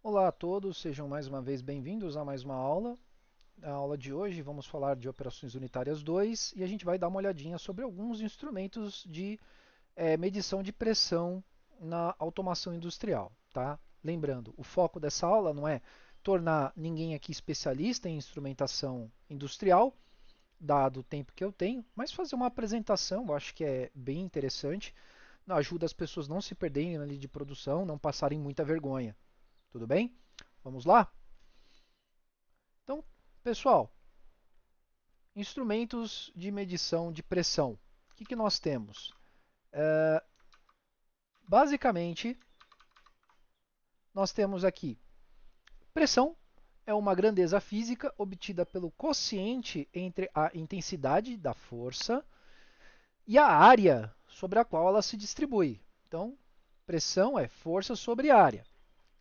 Olá a todos, sejam mais uma vez bem-vindos a mais uma aula. Na aula de hoje vamos falar de operações unitárias 2 e a gente vai dar uma olhadinha sobre alguns instrumentos de medição de pressão na automação industrial. Tá? Lembrando, o foco dessa aula não é tornar ninguém aqui especialista em instrumentação industrial, dado o tempo que eu tenho, mas fazer uma apresentação, eu acho que é bem interessante, ajuda as pessoas a não se perderem na linha de produção, não passarem muita vergonha. Tudo bem? Vamos lá? Então, pessoal, instrumentos de medição de pressão. O que nós temos? Basicamente, nós temos aqui pressão é uma grandeza física obtida pelo quociente entre a intensidade da força e a área sobre a qual ela se distribui. Então, pressão é força sobre área.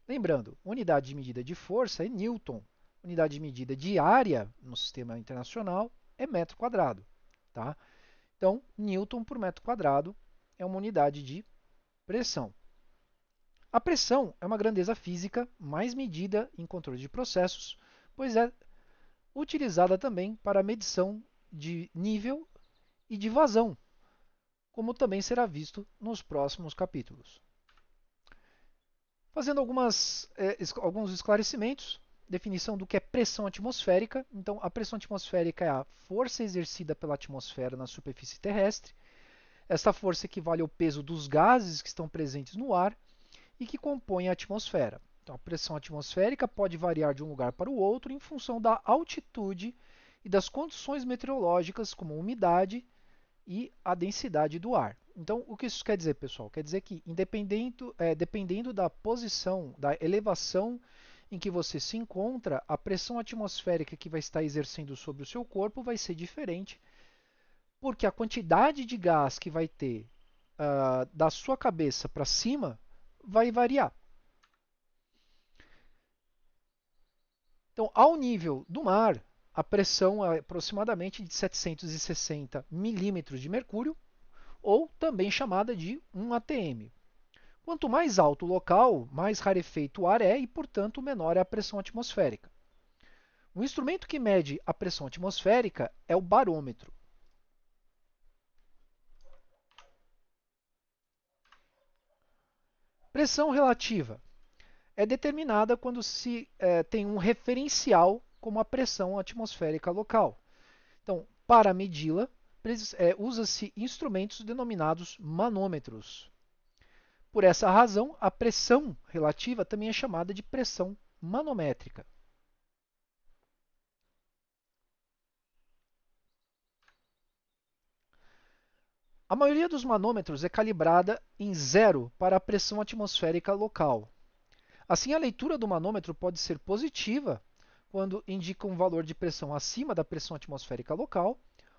Lembrando, unidade de medida de força é Newton. Unidade de medida de área no sistema internacional é metro quadrado. Tá? Então, Newton por metro quadrado é uma unidade de pressão. A pressão é uma grandeza física mais medida em controle de processos, pois é utilizada também para a medição de nível e de vazão, como também será visto nos próximos capítulos. Fazendo alguns esclarecimentos, definição do que é pressão atmosférica. Então, a pressão atmosférica é a força exercida pela atmosfera na superfície terrestre. Esta força equivale ao peso dos gases que estão presentes no ar e que compõem a atmosfera. Então, a pressão atmosférica pode variar de um lugar para o outro em função da altitude e das condições meteorológicas, como a umidade e a densidade do ar. Então, o que isso quer dizer, pessoal? Quer dizer que, dependendo da posição, da elevação em que você se encontra, a pressão atmosférica que vai estar exercendo sobre o seu corpo vai ser diferente, porque a quantidade de gás que vai ter da sua cabeça para cima vai variar. Então, ao nível do mar, a pressão é aproximadamente de 760 milímetros de mercúrio, ou também chamada de 1 atm. Quanto mais alto o local, mais rarefeito o ar é e, portanto, menor é a pressão atmosférica. O instrumento que mede a pressão atmosférica é o barômetro. Pressão relativa é determinada quando se tem um referencial como a pressão atmosférica local. Então, para medi-la, usa-se instrumentos denominados manômetros. Por essa razão, a pressão relativa também é chamada de pressão manométrica. A maioria dos manômetros é calibrada em zero para a pressão atmosférica local. Assim, a leitura do manômetro pode ser positiva, quando indica um valor de pressão acima da pressão atmosférica local,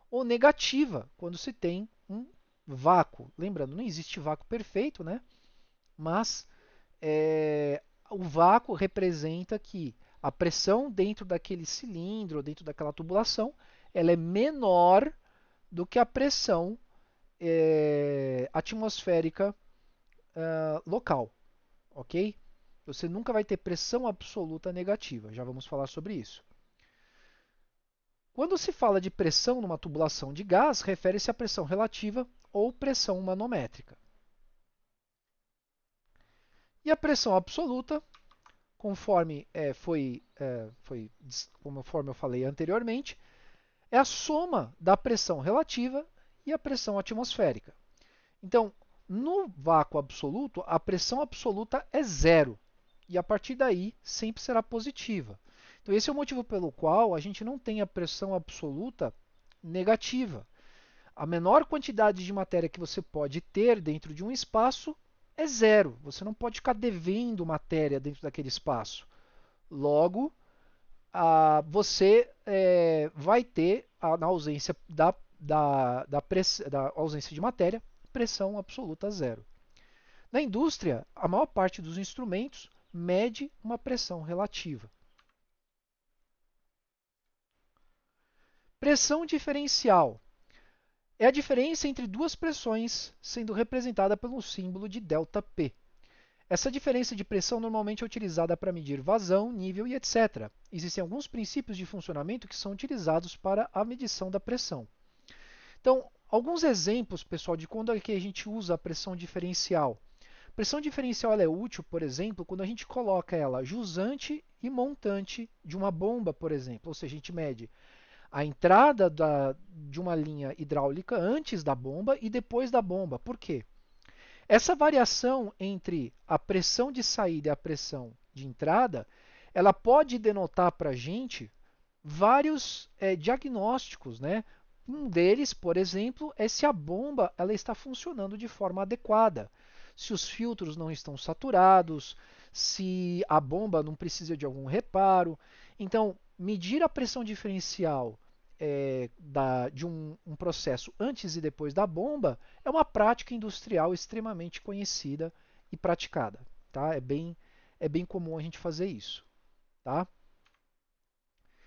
ou negativa, quando se tem um vácuo. Lembrando, não existe vácuo perfeito, né? Mas o vácuo representa que a pressão dentro daquele cilindro, dentro daquela tubulação, ela é menor do que a pressão atmosférica local, ok? Você nunca vai ter pressão absoluta negativa, já vamos falar sobre isso. Quando se fala de pressão numa tubulação de gás, refere-se à pressão relativa ou pressão manométrica. E a pressão absoluta, conforme eu falei anteriormente, é a soma da pressão relativa e a pressão atmosférica. Então, no vácuo absoluto, a pressão absoluta é zero. E a partir daí, sempre será positiva. Então, esse é o motivo pelo qual a gente não tem a pressão absoluta negativa. A menor quantidade de matéria que você pode ter dentro de um espaço é zero. Você não pode ficar devendo matéria dentro daquele espaço. Logo, você vai ter, na ausência da ausência de matéria, pressão absoluta zero. Na indústria, a maior parte dos instrumentos mede uma pressão relativa. Pressão diferencial é a diferença entre duas pressões, sendo representada pelo símbolo de ΔP. Essa diferença de pressão normalmente é utilizada para medir vazão, nível e etc. Existem alguns princípios de funcionamento que são utilizados para a medição da pressão. Então, alguns exemplos, pessoal, de quando é que a gente usa a pressão diferencial. A pressão diferencial ela é útil, por exemplo, quando a gente coloca ela jusante e montante de uma bomba, por exemplo. Ou seja, a gente mede a entrada de uma linha hidráulica antes da bomba e depois da bomba. Por quê? Essa variação entre a pressão de saída e a pressão de entrada, ela pode denotar para a gente vários diagnósticos, né? Um deles, por exemplo, é se a bomba ela está funcionando de forma adequada, se os filtros não estão saturados, se a bomba não precisa de algum reparo. Então, medir a pressão diferencial de um processo antes e depois da bomba é uma prática industrial extremamente conhecida e praticada. Tá? É bem comum a gente fazer isso. Tá?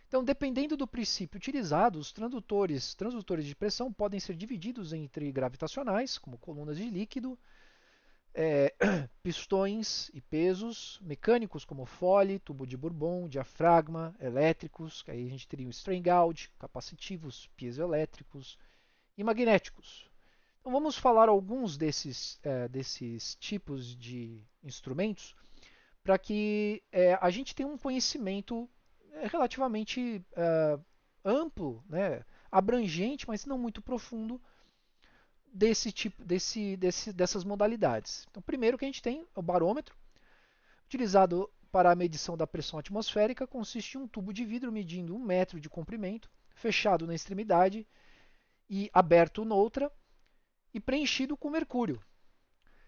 Então, dependendo do princípio utilizado, os transdutores de pressão podem ser divididos entre gravitacionais, como colunas de líquido, pistões e pesos, mecânicos como fole, tubo de Bourbon, diafragma, elétricos, que aí a gente teria o strain gauge, capacitivos, piezoelétricos e magnéticos. Então vamos falar alguns desses tipos de instrumentos para que a gente tenha um conhecimento relativamente amplo, né, abrangente, mas não muito profundo dessas modalidades. Então, primeiro que a gente tem o barômetro, utilizado para a medição da pressão atmosférica, consiste em um tubo de vidro medindo 1 metro de comprimento, fechado na extremidade e aberto noutra, e preenchido com mercúrio.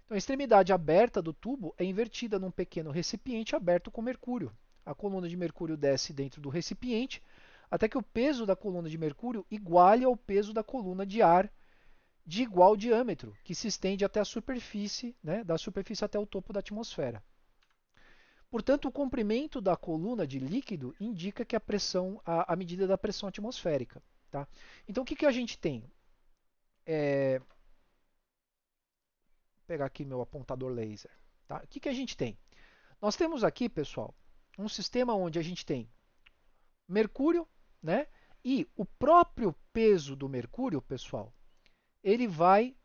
Então, a extremidade aberta do tubo é invertida num pequeno recipiente aberto com mercúrio. A coluna de mercúrio desce dentro do recipiente até que o peso da coluna de mercúrio iguale ao peso da coluna de ar de igual diâmetro, que se estende até a superfície, né, da superfície até o topo da atmosfera. Portanto, o comprimento da coluna de líquido indica que a medida da pressão atmosférica. Tá? Então, o que a gente tem? Vou pegar aqui meu apontador laser. Tá? O que a gente tem? Nós temos aqui, pessoal, um sistema onde a gente tem mercúrio, né? E o próprio peso do mercúrio, pessoal, ele vai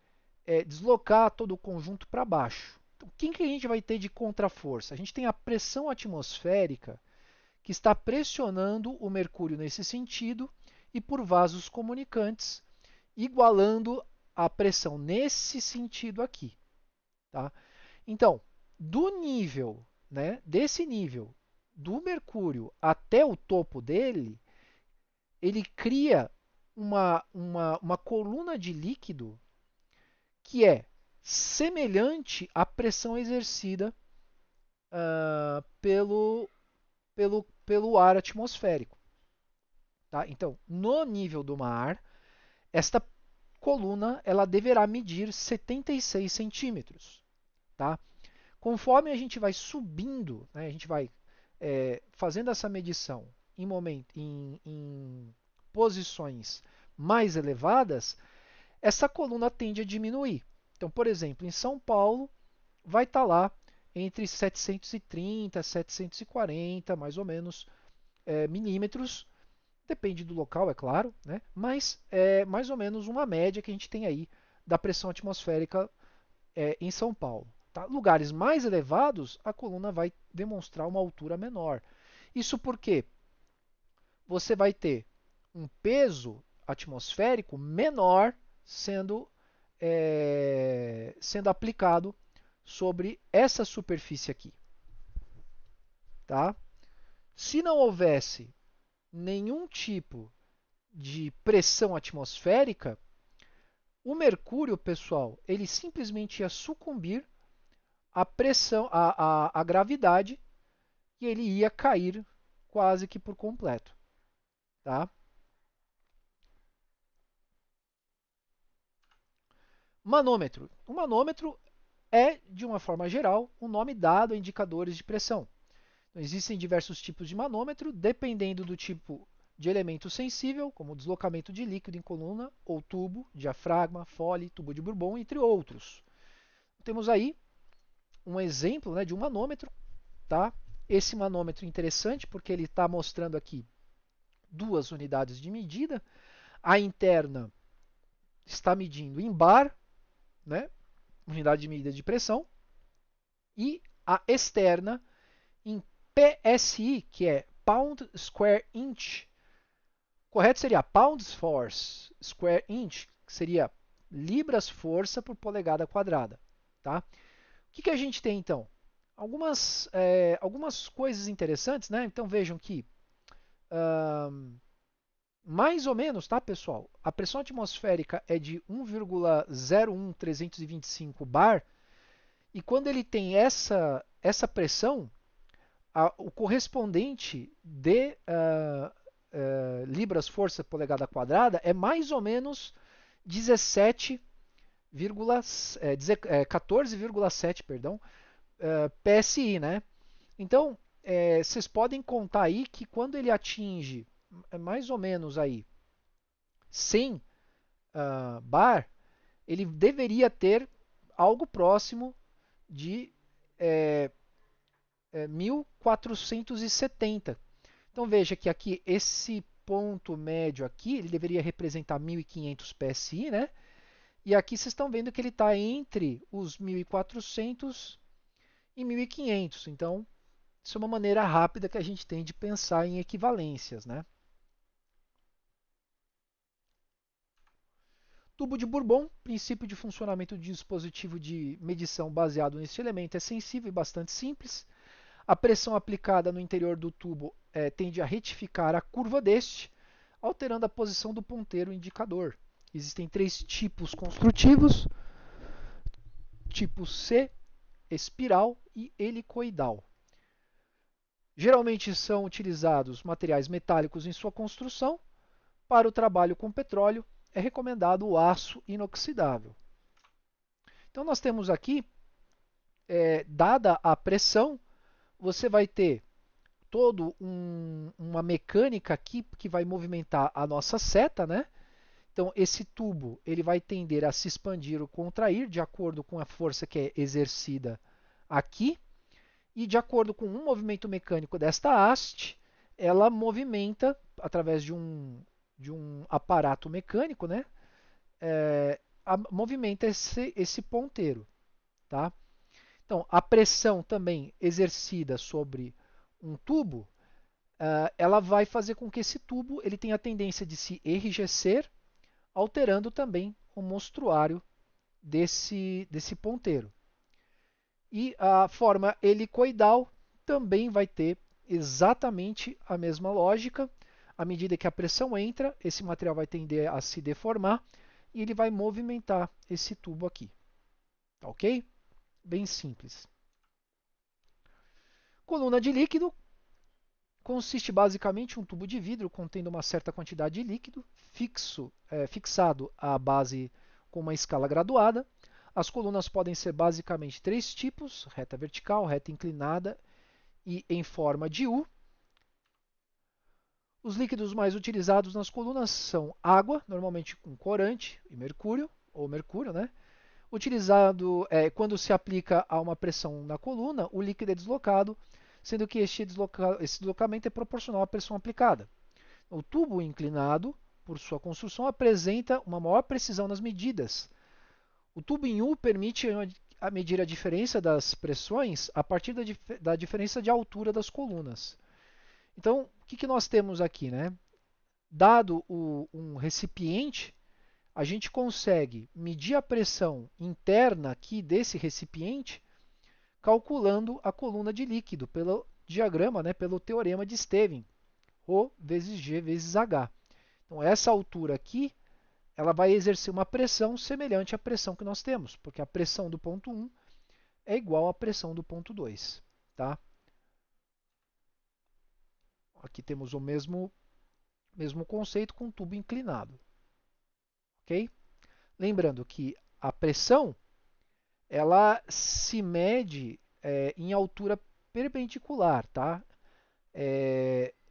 deslocar todo o conjunto para baixo. Então, quem que a gente vai ter de contraforça? A gente tem a pressão atmosférica que está pressionando o mercúrio nesse sentido e por vasos comunicantes, igualando a pressão nesse sentido aqui. Tá? Então, do nível, né, desse nível do mercúrio até o topo dele, ele cria uma coluna de líquido que é semelhante à pressão exercida pelo ar atmosférico. Tá? Então, no nível do mar, esta coluna ela deverá medir 76 centímetros. Tá? Conforme a gente vai subindo, né, a gente vai fazendo essa medição em posições mais elevadas, essa coluna tende a diminuir. Então, por exemplo, em São Paulo, vai estar lá entre 730 e 740, mais ou menos, milímetros. Depende do local, é claro, né? Mas é mais ou menos uma média que a gente tem aí da pressão atmosférica em São Paulo. Tá? Lugares mais elevados, a coluna vai demonstrar uma altura menor. Isso porque você vai ter um peso atmosférico menor sendo aplicado sobre essa superfície aqui. Tá? Se não houvesse nenhum tipo de pressão atmosférica, o mercúrio, pessoal, ele simplesmente ia sucumbir à pressão, à gravidade, e ele ia cair quase que por completo. Tá? Manômetro. O manômetro é, de uma forma geral, um nome dado a indicadores de pressão. Então, existem diversos tipos de manômetro, dependendo do tipo de elemento sensível, como deslocamento de líquido em coluna ou tubo, diafragma, fole, tubo de Bourbon, entre outros. Temos aí um exemplo, né, de um manômetro, tá? Esse manômetro é interessante porque ele está mostrando aqui duas unidades de medida. A interna está medindo em bar, né, unidade de medida de pressão, e a externa em PSI, que é Pound Square Inch. Correto seria Pounds Force Square Inch, que seria libras força por polegada quadrada. Tá? O que a gente tem então? Algumas coisas interessantes, né? Então vejam que mais ou menos, tá, pessoal? A pressão atmosférica é de 1,01325 bar, e quando ele tem essa pressão, o correspondente de libras força polegada quadrada é mais ou menos 14,7, perdão, PSI, né? Então, vocês podem contar aí que quando ele atinge mais ou menos aí 100 bar, ele deveria ter algo próximo de 1470. Então veja que aqui esse ponto médio aqui, ele deveria representar 1500 PSI, né? E aqui vocês estão vendo que ele está entre os 1400 e 1500. Então, isso é uma maneira rápida que a gente tem de pensar em equivalências, né? Tubo de Bourbon, princípio de funcionamento de dispositivo de medição baseado nesse elemento é sensível e bastante simples. A pressão aplicada no interior do tubo tende a retificar a curva deste, alterando a posição do ponteiro indicador. Existem três tipos construtivos: tipo C, espiral e helicoidal. Geralmente são utilizados materiais metálicos em sua construção. Para o trabalho com petróleo, é recomendado o aço inoxidável. Então nós temos aqui, dada a pressão, você vai ter toda uma mecânica aqui que vai movimentar a nossa seta, né? Então esse tubo ele vai tender a se expandir ou contrair de acordo com a força que é exercida aqui, e de acordo com um movimento mecânico desta haste, ela movimenta através de um aparato mecânico, né? Movimenta esse ponteiro, tá? Então a pressão também exercida sobre um tubo, ela vai fazer com que esse tubo ele tenha a tendência de se enrijecer, alterando também o mostruário desse ponteiro. E a forma helicoidal também vai ter exatamente a mesma lógica. À medida que a pressão entra, esse material vai tender a se deformar e ele vai movimentar esse tubo aqui. Ok? Bem simples. Coluna de líquido consiste basicamente em um tubo de vidro contendo uma certa quantidade de líquido fixado à base com uma escala graduada. As colunas podem ser basicamente três tipos: reta vertical, reta inclinada e em forma de U. Os líquidos mais utilizados nas colunas são água, normalmente com corante, e mercúrio, ou mercúrio, né? Utilizado quando se aplica a uma pressão na coluna, o líquido é deslocado, sendo que esse deslocamento é proporcional à pressão aplicada. O tubo inclinado, por sua construção, apresenta uma maior precisão nas medidas. O tubo em U permite medir a diferença das pressões a partir da diferença de altura das colunas. Então, o que nós temos aqui, né? Dado um recipiente, a gente consegue medir a pressão interna aqui desse recipiente calculando a coluna de líquido pelo diagrama, né, pelo teorema de Stevin, ρ vezes G vezes H. Então essa altura aqui, ela vai exercer uma pressão semelhante à pressão que nós temos, porque a pressão do ponto 1 é igual à pressão do ponto 2. Tá? Aqui temos o mesmo conceito com tubo inclinado. Ok? Lembrando que a pressão ela se mede em altura perpendicular, tá?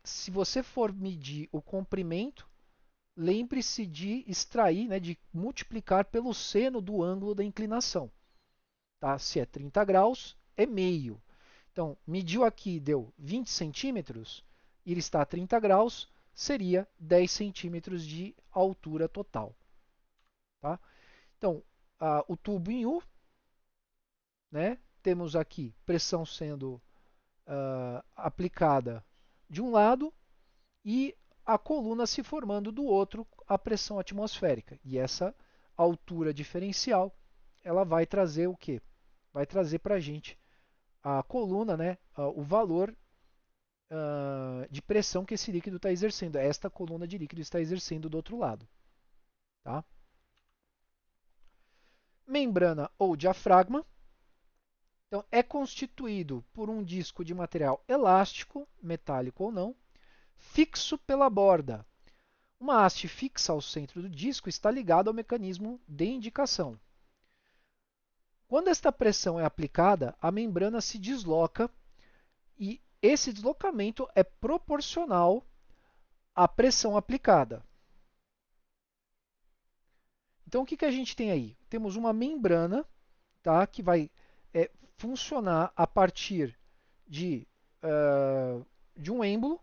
Se você for medir o comprimento, lembre-se de extrair, né, de multiplicar pelo seno do ângulo da inclinação. Tá? Se é 30 graus, é meio. Então, mediu aqui, deu 20 centímetros, ele está a 30 graus, seria 10 centímetros de altura total. Tá? Então, o tubo em U, né? Temos aqui pressão sendo aplicada de um lado e a coluna se formando do outro, a pressão atmosférica. E essa altura diferencial, ela vai trazer o quê? Vai trazer para a gente a coluna, né? O valor de pressão que esse líquido está exercendo. Esta coluna de líquido está exercendo do outro lado. Tá? Membrana ou diafragma. Então, é constituído por um disco de material elástico, metálico ou não, fixo pela borda. Uma haste fixa ao centro do disco está ligada ao mecanismo de indicação. Quando esta pressão é aplicada, a membrana se desloca e esse deslocamento é proporcional à pressão aplicada. Então, o que a gente tem aí? Temos uma membrana, tá, que vai funcionar a partir de um êmbolo,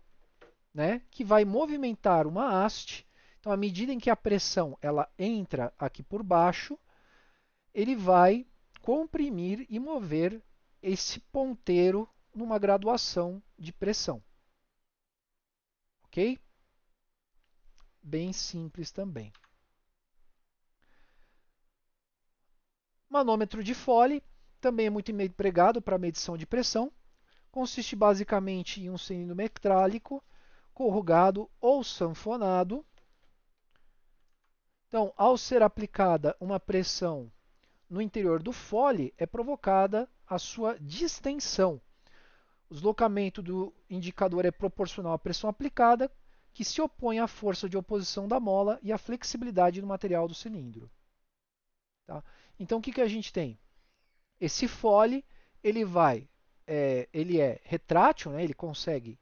né, que vai movimentar uma haste. Então, à medida em que a pressão ela entra aqui por baixo, ele vai comprimir e mover esse ponteiro numa graduação de pressão. Ok? Bem simples também. Manômetro de Foley também é muito empregado para medição de pressão. Consiste basicamente em um cilindro metálico corrugado ou sanfonado. Então, ao ser aplicada uma pressão no interior do Foley, é provocada a sua distensão. O deslocamento do indicador é proporcional à pressão aplicada, que se opõe à força de oposição da mola e à flexibilidade do material do cilindro. Tá? Então, o que a gente tem? Esse Foley, ele é retrátil, né? Ele consegue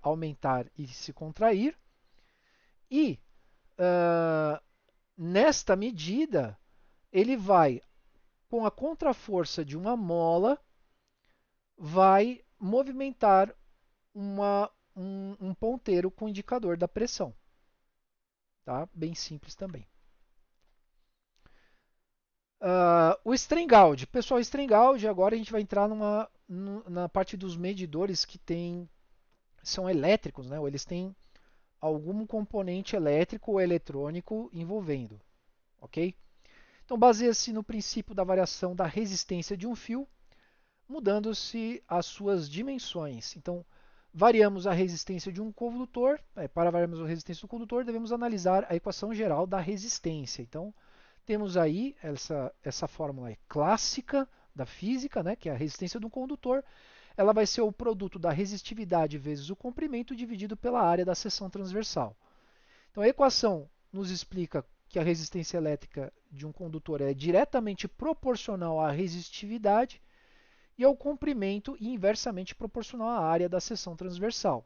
aumentar e se contrair. E, nesta medida, ele vai, com a contraforça de uma mola, vai movimentar um ponteiro com indicador da pressão. Tá? Bem simples também. O strain gauge. Pessoal, strain gauge, agora a gente vai entrar na parte dos medidores que são elétricos, né? Ou eles têm algum componente elétrico ou eletrônico envolvendo. Ok? Então, baseia-se no princípio da variação da resistência de um fio, mudando-se as suas dimensões. Então, variamos a resistência de um condutor. Para variarmos a resistência do condutor, devemos analisar a equação geral da resistência. Então, temos aí essa fórmula clássica da física, né, que é a resistência do condutor. Ela vai ser o produto da resistividade vezes o comprimento dividido pela área da seção transversal. Então, a equação nos explica que a resistência elétrica de um condutor é diretamente proporcional à resistividade e ao comprimento e inversamente proporcional à área da seção transversal.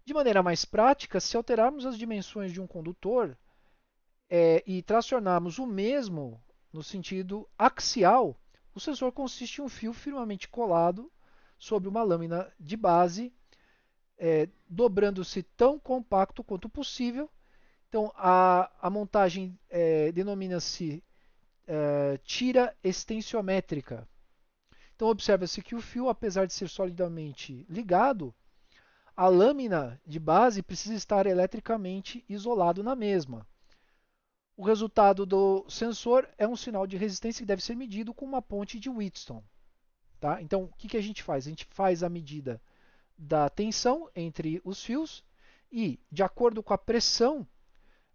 De maneira mais prática, se alterarmos as dimensões de um condutor e tracionarmos o mesmo no sentido axial, o sensor consiste em um fio firmemente colado sobre uma lâmina de base, dobrando-se tão compacto quanto possível. Então, a montagem denomina-se tira extensiométrica. Então, observa-se que o fio, apesar de ser solidamente ligado, a lâmina de base precisa estar eletricamente isolado na mesma. O resultado do sensor é um sinal de resistência que deve ser medido com uma ponte de Wheatstone. Tá? Então, o que a gente faz? A gente faz a medida da tensão entre os fios e, de acordo com a pressão,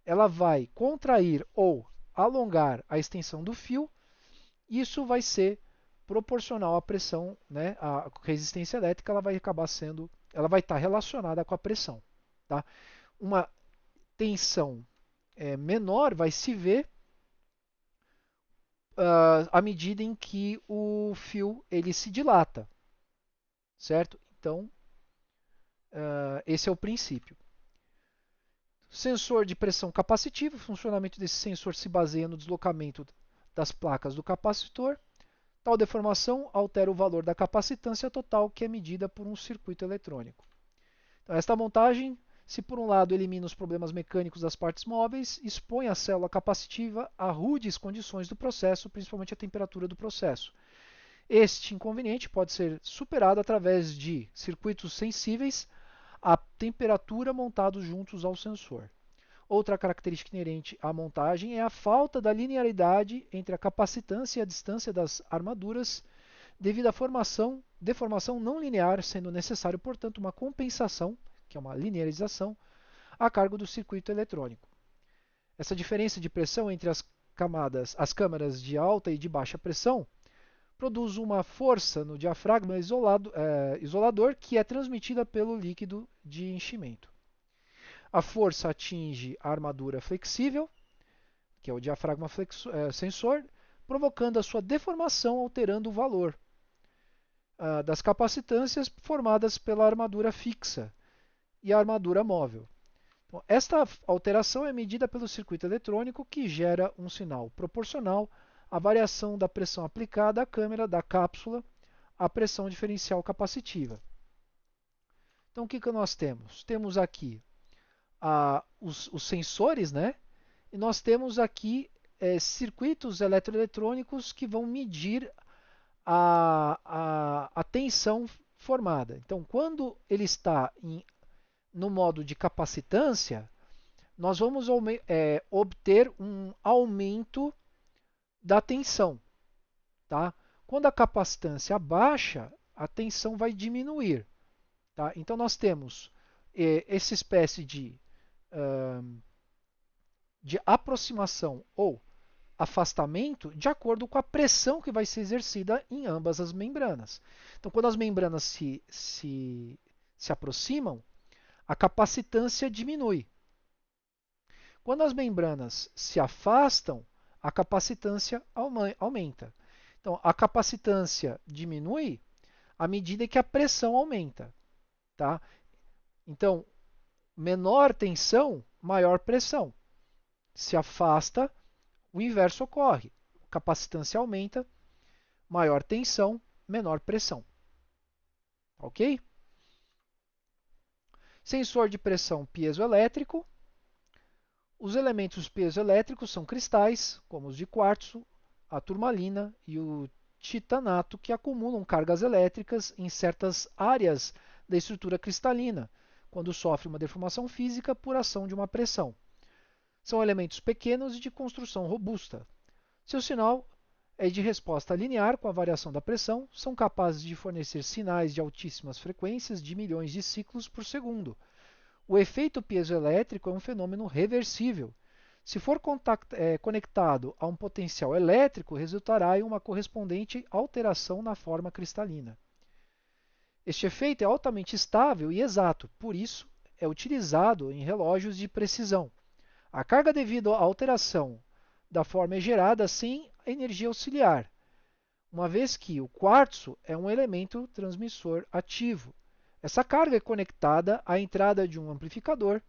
ela vai contrair ou alongar a extensão do fio. Isso vai ser proporcional à pressão, né? A resistência elétrica ela vai acabar sendo, ela vai estar relacionada com a pressão. Tá? Uma tensão menor vai se ver à medida em que o fio ele se dilata, certo? Então, esse é o princípio. Sensor de pressão capacitiva. O funcionamento desse sensor se baseia no deslocamento das placas do capacitor. Tal deformação altera o valor da capacitância total, que é medida por um circuito eletrônico. Então, esta montagem, se por um lado elimina os problemas mecânicos das partes móveis, expõe a célula capacitiva a rudes condições do processo, principalmente a temperatura do processo. Este inconveniente pode ser superado através de circuitos sensíveis à temperatura montados juntos ao sensor. Outra característica inerente à montagem é a falta da linearidade entre a capacitância e a distância das armaduras, devido à deformação não linear, sendo necessário, portanto, uma compensação, que é uma linearização, a cargo do circuito eletrônico. Essa diferença de pressão entre as câmaras de alta e de baixa pressão produz uma força no diafragma isolador que é transmitida pelo líquido de enchimento. A força atinge a armadura flexível, que é o diafragma sensor, provocando a sua deformação, alterando o valor das capacitâncias formadas pela armadura fixa e a armadura móvel. Então, esta alteração é medida pelo circuito eletrônico, que gera um sinal proporcional à variação da pressão aplicada à câmera da cápsula à pressão diferencial capacitiva. Então, o que nós temos? Temos aqui os sensores, né? E nós temos aqui circuitos eletroeletrônicos que vão medir a tensão formada. Então, quando ele está no modo de capacitância, nós vamos obter um aumento da tensão. Tá? Quando a capacitância baixa, a tensão vai diminuir. Tá? Então, nós temos essa espécie de aproximação ou afastamento de acordo com a pressão que vai ser exercida em ambas as membranas. Então, quando as membranas se aproximam, a capacitância diminui. Quando as membranas se afastam, a capacitância aumenta. Então, a capacitância diminui à medida que a pressão aumenta. Tá? Então, menor tensão, maior pressão. Se afasta, o inverso ocorre. A capacitância aumenta, maior tensão, menor pressão. Ok? Sensor de pressão piezoelétrico. Os elementos piezoelétricos são cristais, como os de quartzo, a turmalina e o titanato, que acumulam cargas elétricas em certas áreas da estrutura cristalina, quando sofre uma deformação física por ação de uma pressão. São elementos pequenos e de construção robusta. Seu sinal é de resposta linear com a variação da pressão, são capazes de fornecer sinais de altíssimas frequências de milhões de ciclos por segundo. O efeito piezoelétrico é um fenômeno reversível. Se for conectado a um potencial elétrico, resultará em uma correspondente alteração na forma cristalina. Este efeito é altamente estável e exato, por isso é utilizado em relógios de precisão. A carga devido à alteração da forma é gerada sem energia auxiliar, uma vez que o quartzo é um elemento transmissor ativo. Essa carga é conectada à entrada de um amplificador,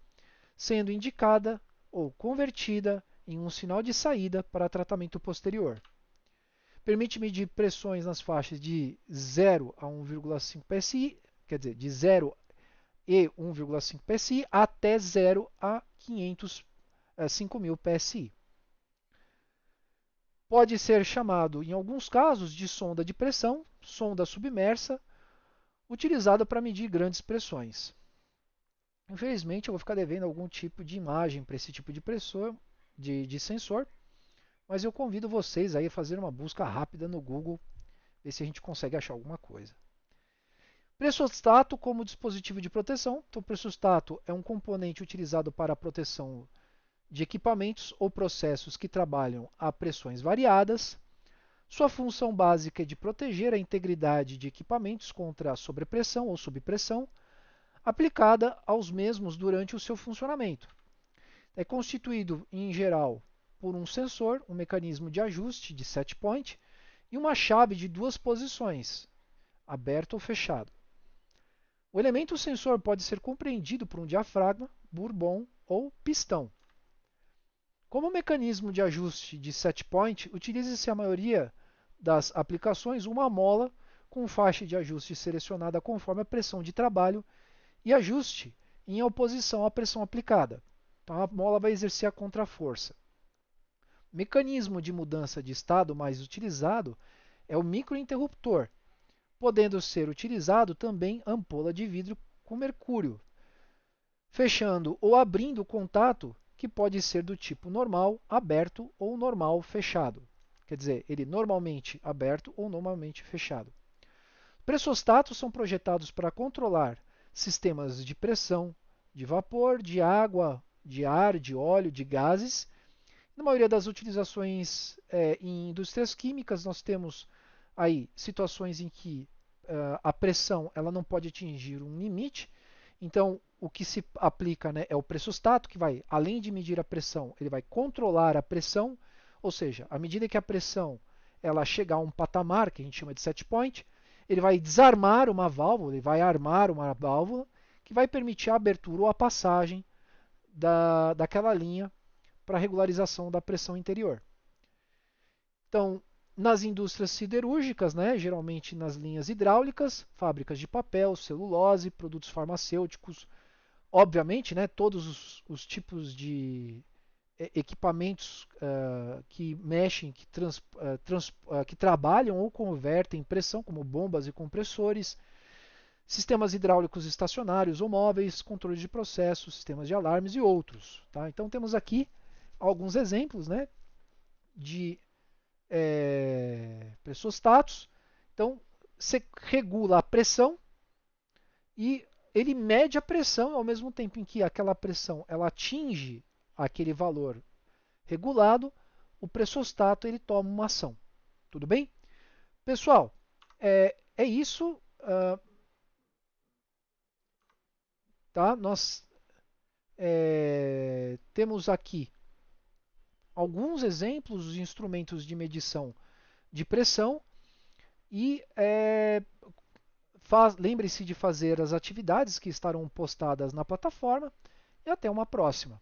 sendo indicada ou convertida em um sinal de saída para tratamento posterior. Permite medir pressões nas faixas de 0 a 1,5 psi, quer dizer, de 0 e 1,5 psi até 0 a 5.000 psi. Pode ser chamado, em alguns casos, de sonda de pressão, sonda submersa, utilizada para medir grandes pressões. Infelizmente, eu vou ficar devendo algum tipo de imagem para esse tipo de sensor, mas eu convido vocês aí a fazer uma busca rápida no Google, ver se a gente consegue achar alguma coisa. Pressostato como dispositivo de proteção. Então, o pressostato é um componente utilizado para a proteção de equipamentos ou processos que trabalham a pressões variadas. Sua função básica é de proteger a integridade de equipamentos contra a sobrepressão ou subpressão aplicada aos mesmos durante o seu funcionamento. É constituído, em geral, por um sensor, um mecanismo de ajuste de set point e uma chave de duas posições, aberto ou fechado. O elemento sensor pode ser compreendido por um diafragma, bourbon ou pistão. Como mecanismo de ajuste de set point, utiliza-se a maioria das aplicações uma mola com faixa de ajuste selecionada conforme a pressão de trabalho e ajuste em oposição à pressão aplicada. Então a mola vai exercer a contraforça. O mecanismo de mudança de estado mais utilizado é o microinterruptor, podendo ser utilizado também ampola de vidro com mercúrio, fechando ou abrindo o contato, que pode ser do tipo normal aberto ou normal fechado. Quer dizer, ele normalmente aberto ou normalmente fechado. Pressostatos são projetados para controlar sistemas de pressão, de vapor, de água, de ar, de óleo, de gases. Na maioria das utilizações em indústrias químicas, nós temos aí situações em que a pressão ela não pode atingir um limite. Então, o que se aplica, né, é o pressostato, que vai, além de medir a pressão, ele vai controlar a pressão, ou seja, à medida que a pressão ela chegar a um patamar, que a gente chama de set point, ele vai desarmar uma válvula, ele vai armar uma válvula, que vai permitir a abertura ou a passagem daquela linha para regularização da pressão interior. Então, nas indústrias siderúrgicas, né, geralmente nas linhas hidráulicas, fábricas de papel, celulose, produtos farmacêuticos, obviamente, né, todos os tipos de equipamentos que mexem, que trabalham ou convertem pressão, como bombas e compressores, sistemas hidráulicos estacionários ou móveis, controle de processos, sistemas de alarmes e outros. Tá? Então temos aqui alguns exemplos, né, de pressostatos. Então você regula a pressão e ele mede a pressão ao mesmo tempo em que aquela pressão ela atinge aquele valor regulado, o pressostato ele toma uma ação. Tudo bem? Pessoal, é isso. Tá? Nós temos aqui alguns exemplos de instrumentos de medição de pressão e lembre-se de fazer as atividades que estarão postadas na plataforma e até uma próxima.